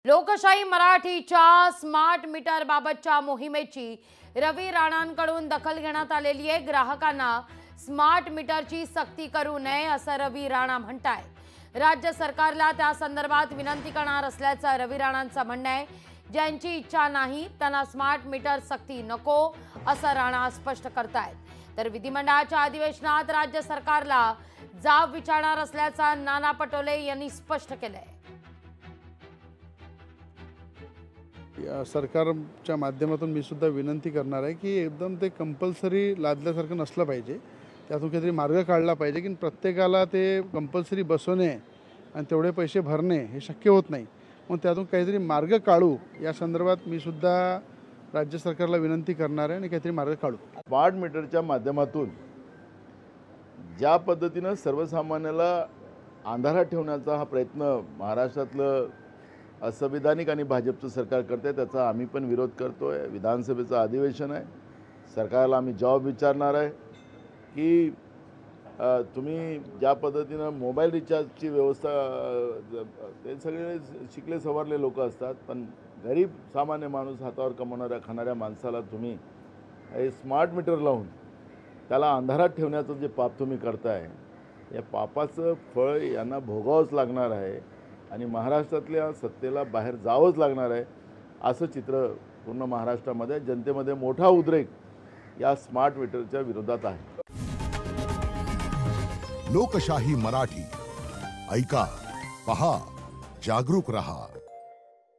लोकशाही मराठीच्या smart meter बाबतच्या मोहिमेची रवी राणांकडून दखल घेण्यात आलेली आहे। ग्राहकांना स्मार्ट मीटरची सक्ती करू नये असं रवी राणा म्हणतायत। राज्य सरकारला त्या संदर्भात विनंती करणार असल्याचं रवी राणांचं म्हणणं आहे। ज्यांची इच्छा नाही त्यांना स्मार्ट मीटर सक्ती नको असं राणा स्पष्ट करतायत। तर विधिमंडळाच्या अधिवेशनात राज्य सरकारला जाब विचारणार असल्याचं नाना पटोले यांनी स्पष्ट केलंय। सरकारच्या माध्यमातून मी सुद्धा विनंती करणार आहे की एकदम ते कंपल्सरी लादल्यासारखं नसलं पाहिजे। त्यातून काहीतरी मार्ग काढला पाहिजे की प्रत्येकाला ते कंपल्सरी बसवणे आणि तेवढे पैसे भरणे हे शक्य होत नाही। मग त्यातून काहीतरी मार्ग काढू या संदर्भात मी सुद्धा राज्य सरकारला विनंती करणार आहे आणि काहीतरी मार्ग काढू। स्मार्ट मीटरच्या माध्यमातून ज्या पद्धतीनं सर्वसामान्याला अंधारात ठेवण्याचा हा प्रयत्न महाराष्ट्रातलं असंविधानिक आणि भाजपचं सरकार करते त्याचा आम्ही पण विरोध करतोय। विधानसभेचं अधिवेशन आहे, सरकारला आम्ही जवाब विचारणार आहे की तुम्ही ज्या पद्धतीनं मोबाईल रिचार्जची व्यवस्था, ते सगळे शिकले सवरले लोक असतात, पण गरीब सामान्य माणूस हातावर कमवणाऱ्या खाणाऱ्या माणसाला तुम्ही हे स्मार्ट मीटर लावून त्याला अंधारात ठेवण्याचं जे पाप तुम्ही करताय, या पापाचं फळ यांना भोगावंच लागणार आहे आणि महाराष्ट्रातल्या सत्तेला बाहेर जावंच लागणार आहे। असं चित्र पूर्ण महाराष्ट्रामध्ये जनतेमध्ये मोठा उद्रेक या स्मार्ट मीटरच्या विरोधात आहे। लोकशाही मराठी ऐका, पहा, जागरूक रहा।